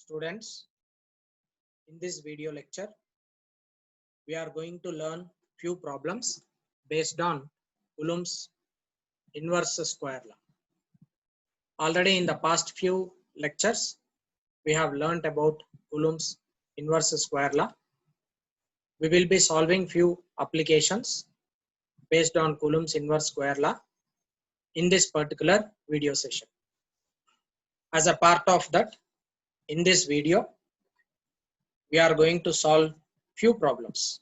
Students, in this video lecture, we are going to learn few problems based on Coulomb's inverse square law. Already in the past few lectures, we have learnt about Coulomb's inverse square law. We will be solving few applications based on Coulomb's inverse square law in this particular video session. As a part of that, in this video, we are going to solve few problems.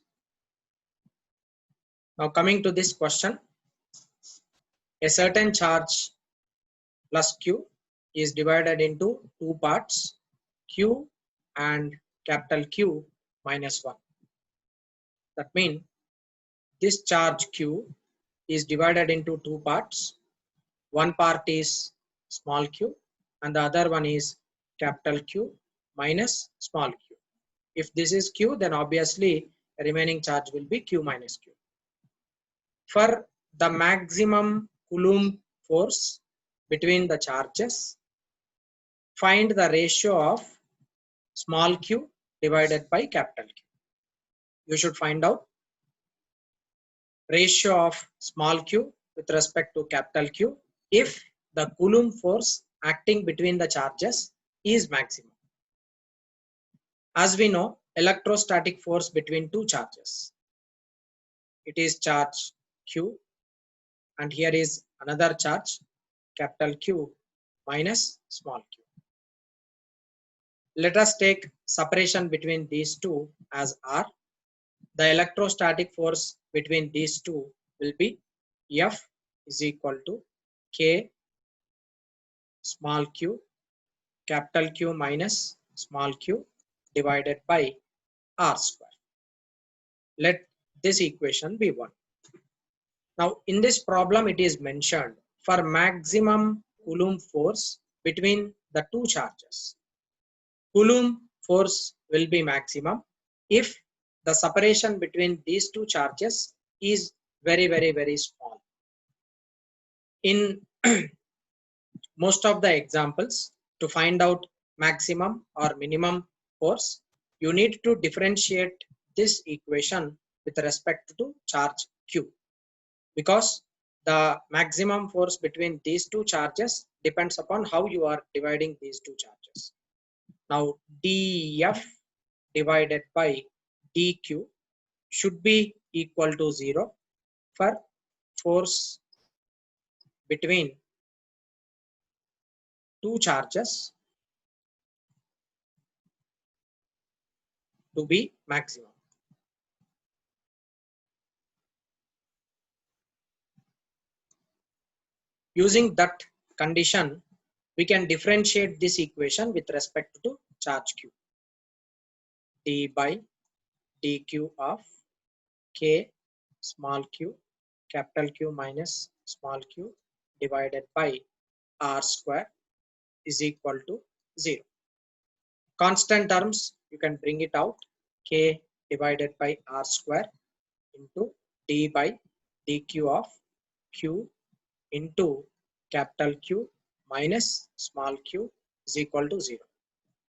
Now coming to this question, a certain charge plus Q is divided into two parts, Q and capital Q minus 1. That means this charge Q is divided into two parts. One part is small q and the other one is capital Q minus small q. If this is Q, then obviously the remaining charge will be Q minus Q. For the maximum Coulomb force between the charges, find the ratio of small q divided by capital Q. You should find out ratio of small q with respect to capital Q if the Coulomb force acting between the charges is maximum. As we know, electrostatic force between two charges, it is charge Q and here is another charge capital Q minus small q. Let us take separation between these two as R. The electrostatic force between these two will be F is equal to K small q capital Q minus small q divided by R square. Let this equation be 1. Now in this problem it is mentioned for maximum Coulomb force between the two charges, Coulomb force will be maximum if the separation between these two charges is very small. In most of the examples, to find out maximum or minimum force, you need to differentiate this equation with respect to charge Q, because the maximum force between these two charges depends upon how you are dividing these two charges. Now dF divided by dQ should be equal to 0 for force between two charges to be maximum. Using that condition, we can differentiate this equation with respect to charge Q. D by dQ of K small q capital Q minus small q divided by R square is equal to 0. Constant terms, you can bring it out, K divided by R square into D by dQ of Q into capital Q minus small q is equal to 0.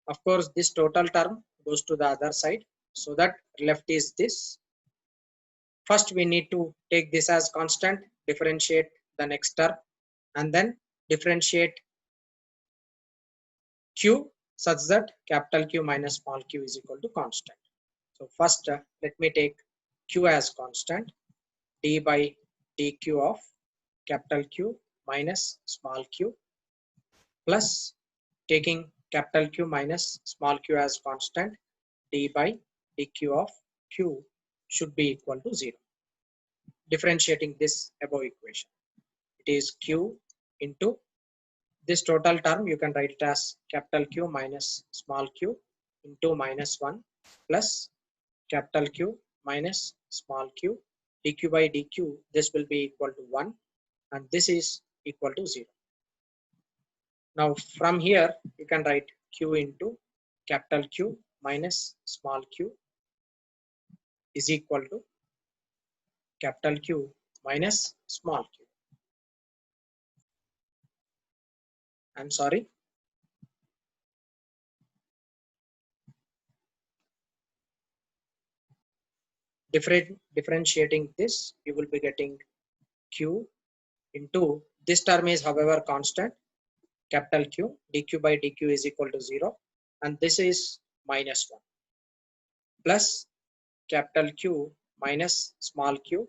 Of course, this total term goes to the other side, so that left is this. First, we need to take this as constant, differentiate the next term, and then differentiate Q such that capital Q minus small q is equal to constant. So first, let me take Q as constant, D by dQ of capital Q minus small q plus taking capital Q minus small q as constant, D by dQ of Q should be equal to 0. Differentiating this above equation, it is Q into this total term, you can write it as capital Q minus small q into minus 1 plus capital Q minus small q dQ by dQ, this will be equal to 1 and this is equal to 0. Now from here you can write Q into capital Q minus small q is equal to capital Q minus small q. I'm sorry. differentiating this, you will be getting q into this term is however constant, capital Q, dq by dq is equal to 0, and this is minus 1 plus capital Q minus small q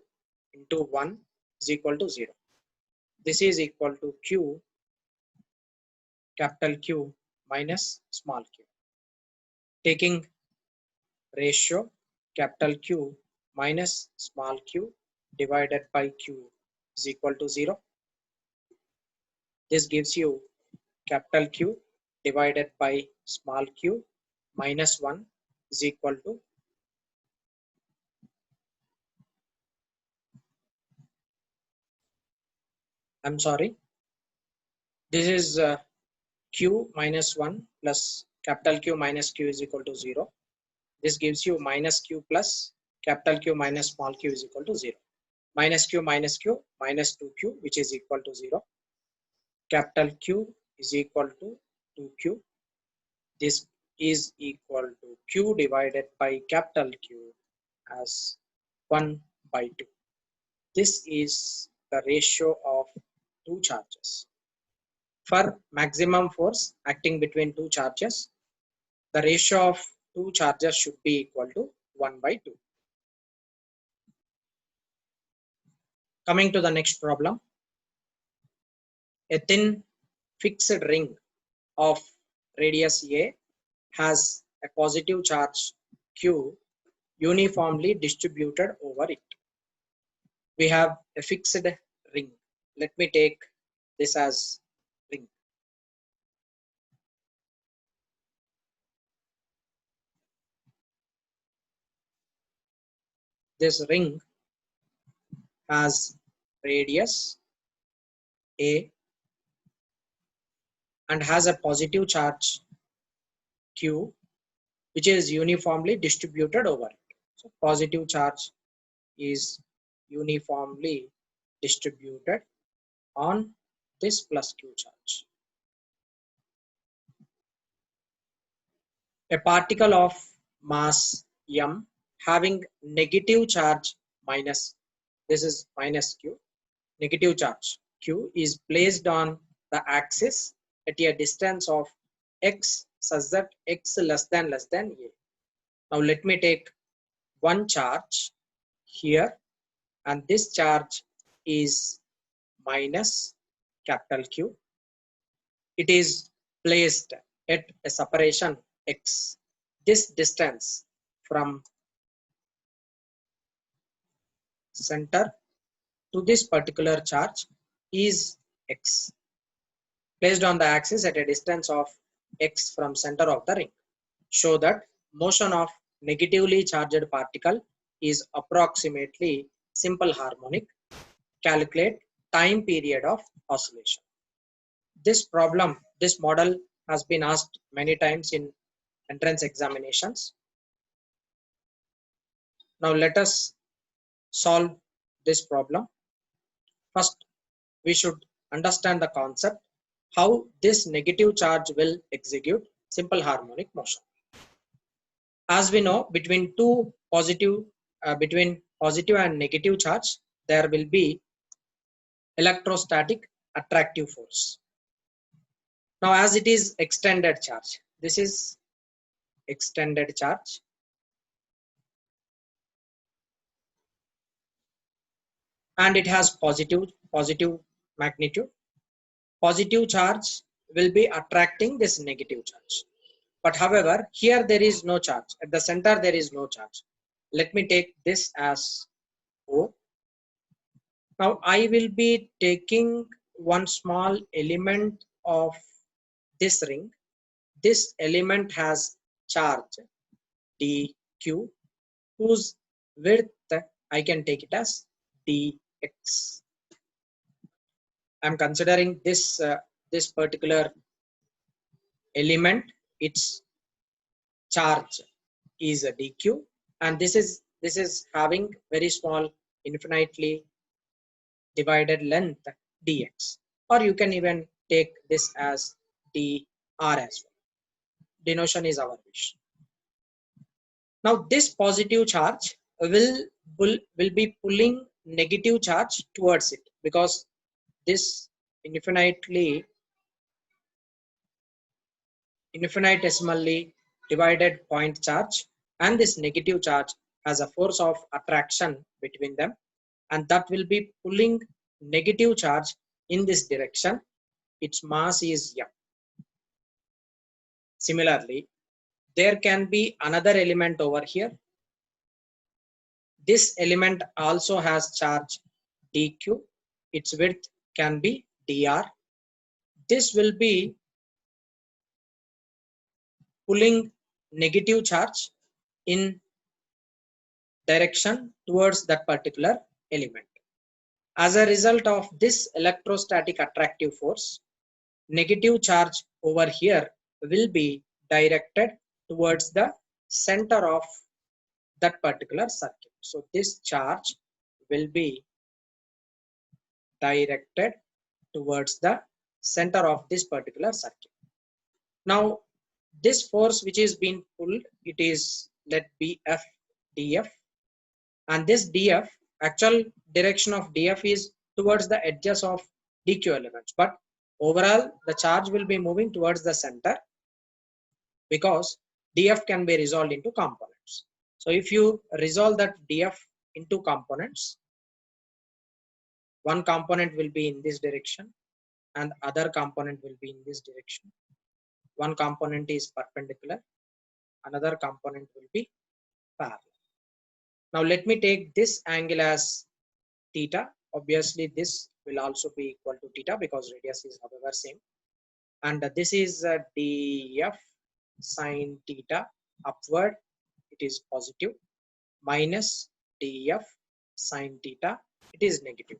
into 1 is equal to 0. This is equal to q capital Q minus small q. Taking ratio capital Q minus small q divided by q is equal to 0. This gives you capital Q divided by small q minus 1 is equal to I'm sorry, this is q minus 1 plus capital Q minus q is equal to 0. This gives you minus q plus capital Q minus small q is equal to 0. Minus q minus 2q, which is equal to 0. Capital Q is equal to 2q. This is equal to q divided by capital Q as 1 by 2. This is the ratio of two charges. For maximum force acting between two charges, the ratio of two charges should be equal to 1 by 2. Coming to the next problem. A thin fixed ring of radius A has a positive charge Q uniformly distributed over it. We have a fixed ring. Let me take this as ring. This ring has radius A and has a positive charge Q which is uniformly distributed over it. So positive charge is uniformly distributed on this plus Q charge. A particle of mass m having negative charge minus, this is minus q, negative charge q is placed on the axis at a distance of x such that x less than a. Now let me take one charge here, and this charge is minus capital Q. It is placed at a separation x. This distance from center to this particular charge is x, placed on the axis at a distance of x from center of the ring. Show that motion of negatively charged particle is approximately simple harmonic. Calculate time period of oscillation. This problem, this model has been asked many times in entrance examinations. Now let us solve this problem. First, we should understand the concept how this negative charge will execute simple harmonic motion. As we know, between positive and negative charge, there will be electrostatic attractive force. Now as it is extended charge, this is extended charge, and it has positive magnitude. Positive charge will be attracting this negative charge. But however, here there is no charge. At the center there is no charge. Let me take this as O. Now I will be taking one small element of this ring. This element has charge dq, whose width I can take it as dx. I'm considering this this particular element, its charge is a dq, and this is having very small infinitely divided length dx, or you can even take this as dr as well. Denotion is our wish. Now this positive charge will be pulling negative charge towards it, because this infinitesimally divided point charge and this negative charge has a force of attraction between them, and that will be pulling negative charge in this direction. Its mass is m. Similarly, there can be another element over here. This element also has charge dq. Its width can be dr. This will be pulling negative charge in direction towards that particular element. As a result of this electrostatic attractive force, negative charge over here will be directed towards the center of that particular circuit. So this charge will be directed towards the center of this particular circuit. Now this force which is being pulled, it is let be f df, and this df, actual direction of df is towards the edges of dq elements, but overall the charge will be moving towards the center because df can be resolved into components. So if you resolve that df into components, one component will be in this direction and other component will be in this direction. One component is perpendicular, another component will be parallel. Now let me take this angle as theta. Obviously this will also be equal to theta because radius is however same, and this is df sine theta upward, it is positive, minus df sine theta, it is negative.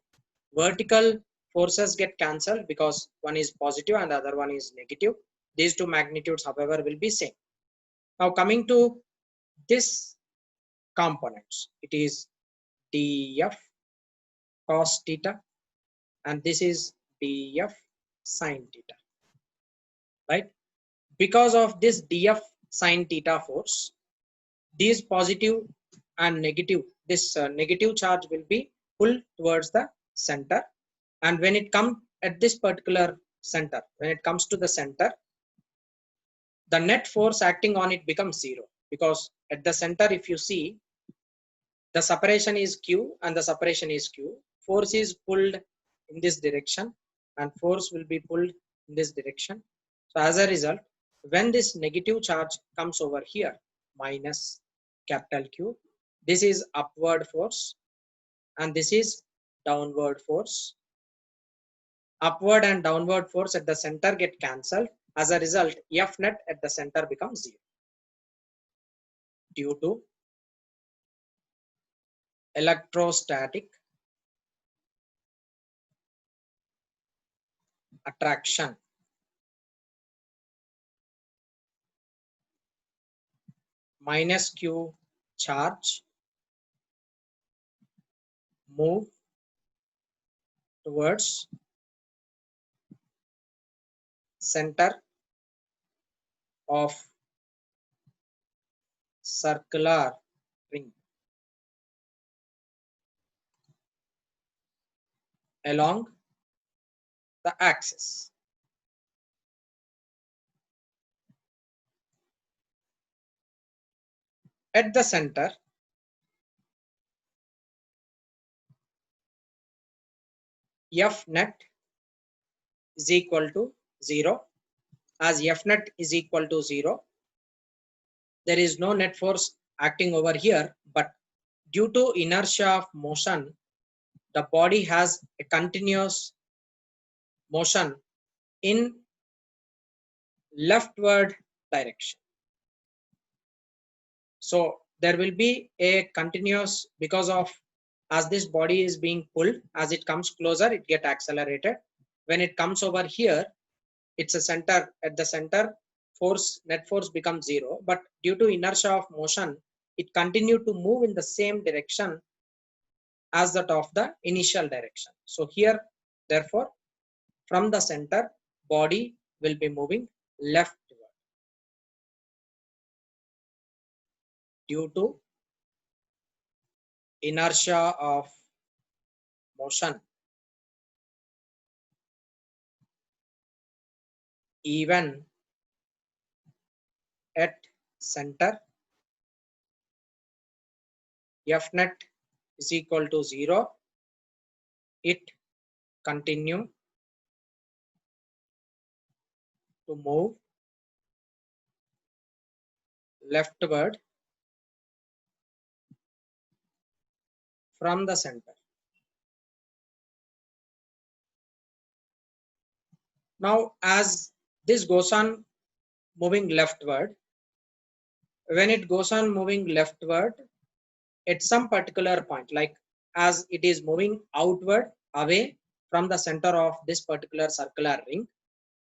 Vertical forces get cancelled because one is positive and the other one is negative. These two magnitudes however will be same. Now coming to this components, it is df cos theta and this is df sine theta, right? Because of this df sine theta force, these positive and negative, this negative charge will be pulled towards the center, and when it comes at this particular center, when it comes to the center, the net force acting on it becomes zero, because at the center if you see, the separation is q and the separation is q. Force is pulled in this direction and force will be pulled in this direction. So as a result, when this negative charge comes over here, minus capital Q, this is upward force and this is downward force. Upward and downward force at the center get cancelled. As a result, F net at the center becomes 0 due to electrostatic attraction. Minus Q charge move towards center of circular ring along the axis. At the center, F net is equal to 0. As F net is equal to 0, there is no net force acting over here, but due to inertia of motion, the body has a continuous motion in leftward direction. So there will be a continuous, because of as this body is being pulled, as it comes closer, it get accelerated. When it comes over here, it's a center. At the center, force, net force becomes 0, but due to inertia of motion, it continued to move in the same direction as that of the initial direction. So here, therefore, from the center, body will be moving leftward due to inertia of motion even at center, F net is equal to 0, it continue to move leftward from the center. Now, as this goes on moving leftward, when it goes on moving leftward, at some particular point, like as it is moving outward away from the center of this particular circular ring,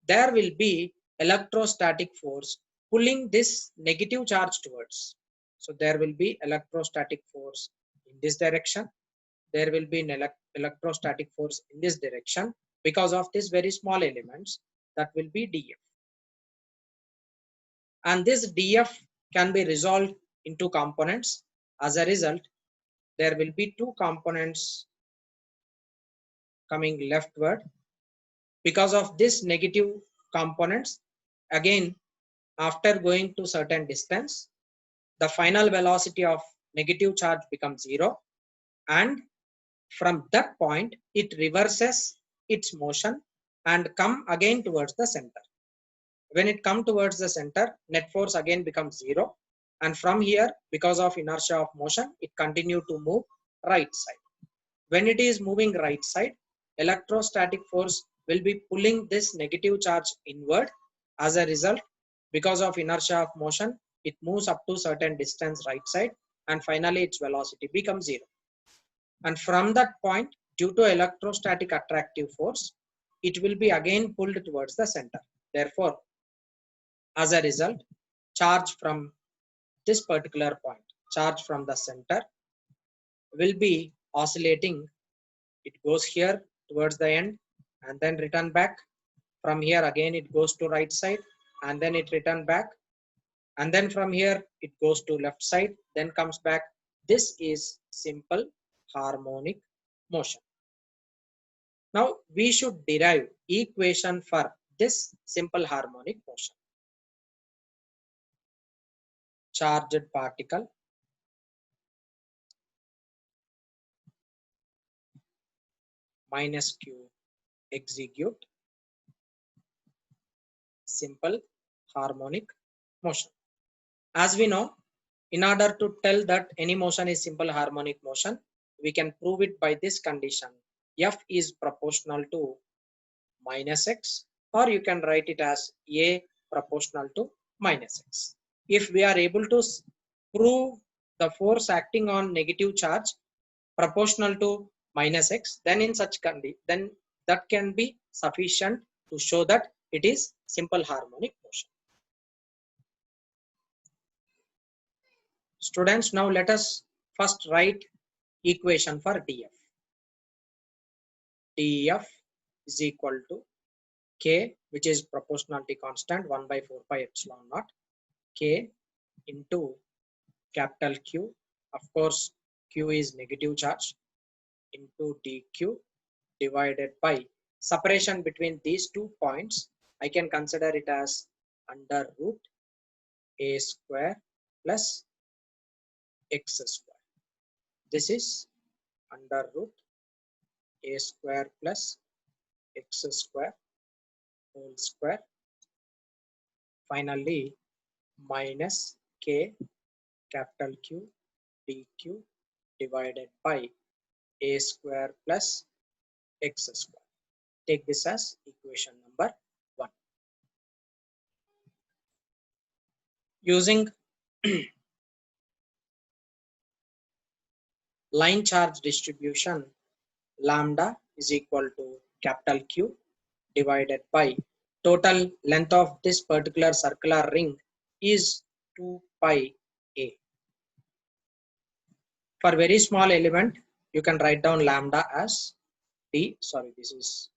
there will be electrostatic force pulling this negative charge towards. So there will be electrostatic force in this direction. There will be an electrostatic force in this direction because of these very small elements, that will be dF. And this dF can be resolved into components. As a result, there will be two components coming leftward. Because of this negative components, again, after going to certain distance, the final velocity of negative charge becomes 0, and from that point it reverses its motion and come again towards the center. When it come towards the center, net force again becomes 0, and from here, because of inertia of motion, it continue to move right side. When it is moving right side, electrostatic force will be pulling this negative charge inward. As a result, because of inertia of motion, it moves up to certain distance right side, and finally its velocity becomes 0. And from that point, due to electrostatic attractive force, it will be again pulled towards the center. Therefore, as a result, charge from this particular point, charge from the center, will be oscillating. It goes here towards the end and then return back. From here again it goes to right side and then it return back, and then from here it goes to left side, then comes back. This is simple harmonic motion. Now we should derive equation for this simple harmonic motion. Charged particle minus q execute simple harmonic motion. As we know, in order to tell that any motion is simple harmonic motion, we can prove it by this condition: F is proportional to minus x, or you can write it as A proportional to minus x. If we are able to prove the force acting on negative charge proportional to minus x, then in such condition, then that can be sufficient to show that it is simple harmonic motion. Students, now let us first write equation for dF. dF is equal to k, which is proportionality constant, 1 by 4 pi epsilon naught, k into capital Q, of course Q is negative charge, into dQ divided by separation between these 2 points. I can consider it as under root a square plus x square. This is under root a square plus x square whole square, finally minus k capital Q dQ divided by a square plus x square. Take this as equation number 1. Using line charge distribution, lambda is equal to capital Q divided by total length of this particular circular ring is 2 pi a. For very small element, you can write down lambda as this is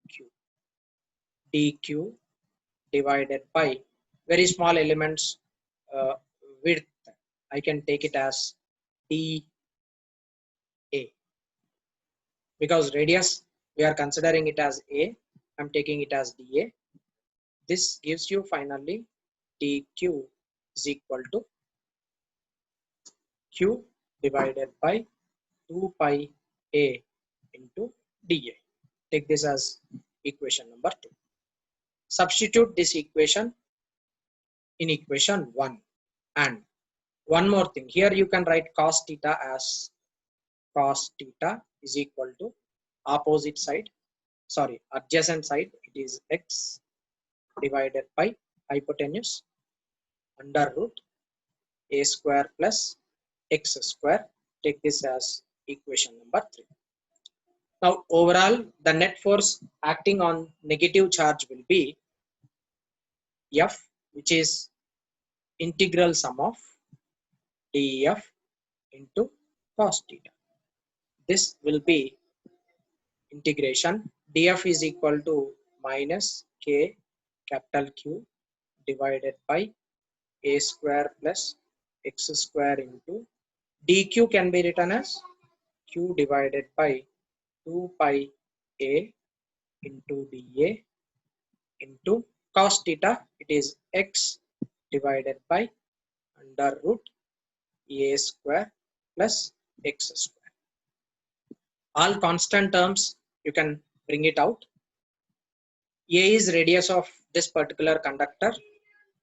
q, dq divided by very small elements width, I can take it as d A. Because radius, we are considering it as A, I'm taking it as dA. This gives you finally dq is equal to q divided by 2 pi A into dA. Take this as equation number 2. Substitute this equation in equation 1. And one more thing, here you can write cos theta as cos theta is equal to opposite side, sorry, adjacent side, it is x divided by hypotenuse under root a square plus x square. Take this as equation number 3. Now overall the net force acting on negative charge will be F, which is integral sum of dF into cos theta. This will be integration dF is equal to minus k capital Q divided by a square plus x square into dq can be written as q divided by 2 pi a into dA into cos theta, it is x divided by under root a square plus x square. All constant terms you can bring it out. A is radius of this particular conductor,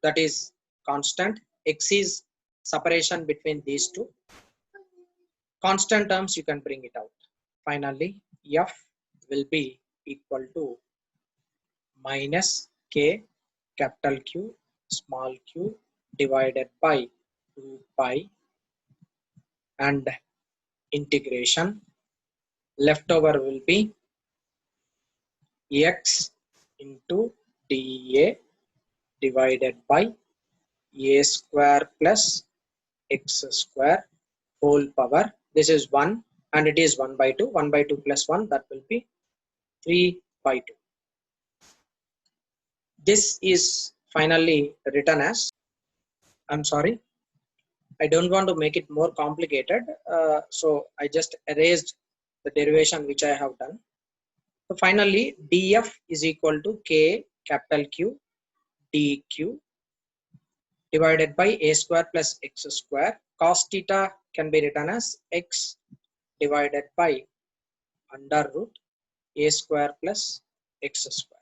that is constant. X is separation between these two. Constant terms you can bring it out. Finally, F will be equal to minus k capital Q small q divided by 2 pi and integration leftover will be x into dA divided by a square plus x square whole power. This is 1 and it is 1 by 2. 1 by 2 plus 1, that will be 3 by 2. This is finally written as, I'm sorry, I don't want to make it more complicated. So I just erased the derivation which I have done. So finally, dF is equal to k capital Q dq divided by a square plus x square. Cos theta can be written as x divided by under root a square plus x square.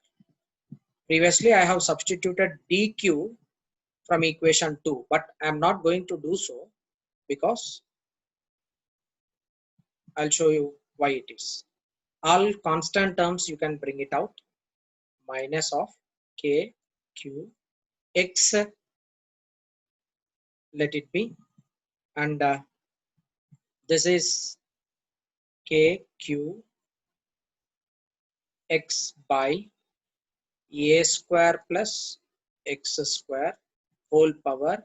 Previously, I have substituted dq from equation 2, but I am not going to do so because I'll show you why it is. All constant terms you can bring it out. Minus of k, q, x, let it be, and this is k, q, x by a square plus x square whole power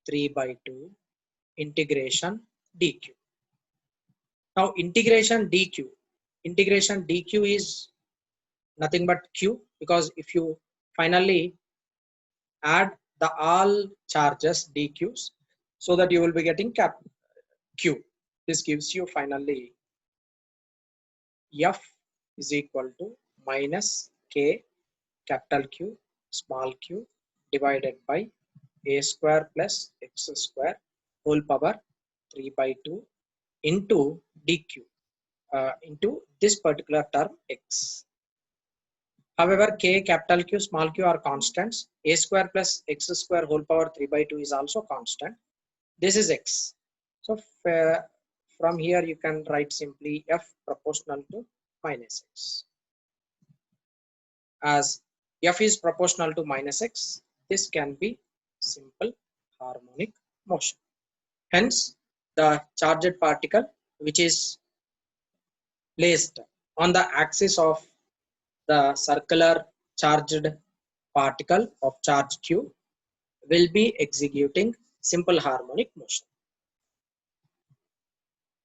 3 by 2 integration dq. Now integration dq is nothing but q, because if you finally add the all charges dq's, so that you will be getting q. This gives you finally F is equal to minus k capital Q small q divided by a square plus x square whole power 3 by 2 into dq into this particular term x. However, k capital Q small q are constants. A square plus x square whole power 3 by 2 is also constant. This is x. So from here you can write simply F proportional to minus x. As F is proportional to minus x, this can be simple harmonic motion. Hence, the charged particle which is placed on the axis of the circular charged particle of charge q will be executing simple harmonic motion.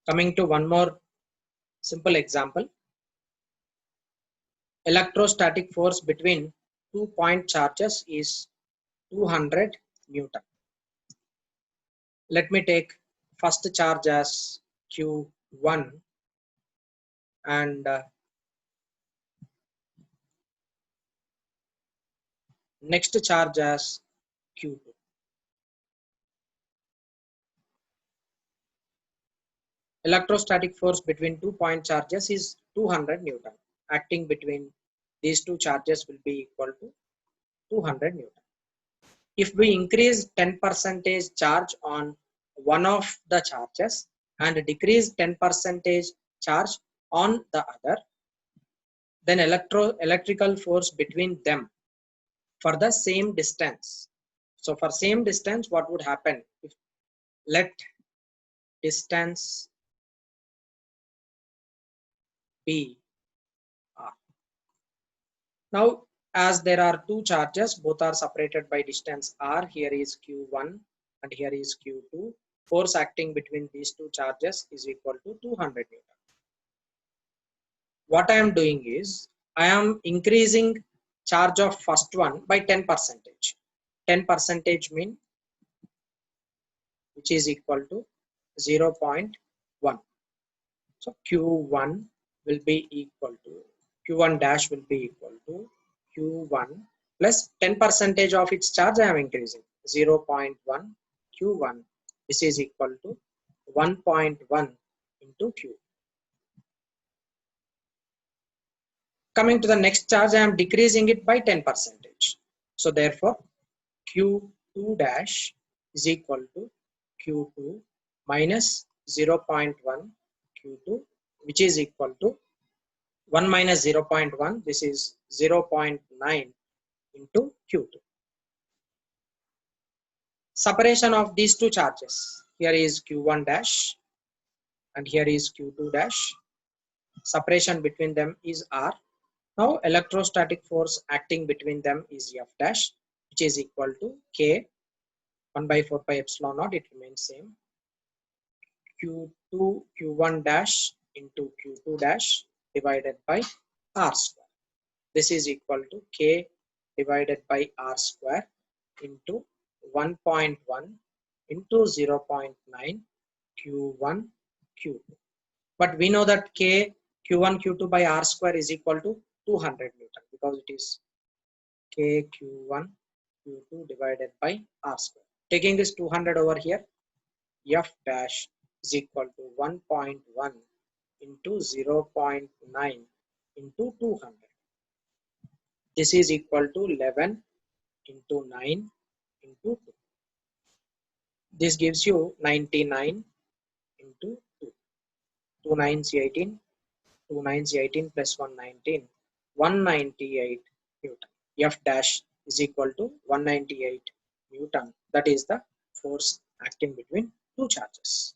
Coming to one more simple example. Electrostatic force between 2 point charges is 200 Newton. Let me take first charge as q 1 and next charge as Q2. Electrostatic force between 2 point charges is 200 Newton. Acting between these two charges will be equal to 200 Newton. If we increase 10% charge on one of the charges and decrease 10% charge on the other, then electrical force between them for the same distance. So for same distance, what would happen? If let distance be r. Now, as there are two charges, both are separated by distance r. Here is q1 and here is q2. Force acting between these two charges is equal to 200 Newton. What I am doing is I am increasing charge of first one by 10%. 10% mean which is equal to 0.1. So Q1 will be equal to Q1 dash will be equal to Q1 plus 10% of its charge I am increasing 0.1 Q1. This is equal to 1.1 into Q. Coming to the next charge, I am decreasing it by 10%. So therefore, Q2 dash is equal to Q2 minus 0.1 Q2, which is equal to 1 minus 0.1. This is 0.9 into Q2. Separation of these two charges. Here is Q1 dash and here is Q2 dash. Separation between them is R. Now electrostatic force acting between them is F dash, which is equal to K 1 by 4 pi epsilon naught. It remains same. Q2 Q1 dash into Q2 dash divided by R square. This is equal to K divided by R square into 1.1 into 0.9 Q1 Q2. But we know that K Q1 Q2 by R square is equal to 200 Newton because it is K Q1 Q2 divided by R square. Taking this 200 over here, F dash is equal to 1.1 into 0.9 into 200. This is equal to 11 into 9 into 2. This gives you 99 into 2. 2 9s 18. 2 9s 18 plus 119. 198 Newton. F dash is equal to 198 Newton. That is the force acting between two charges.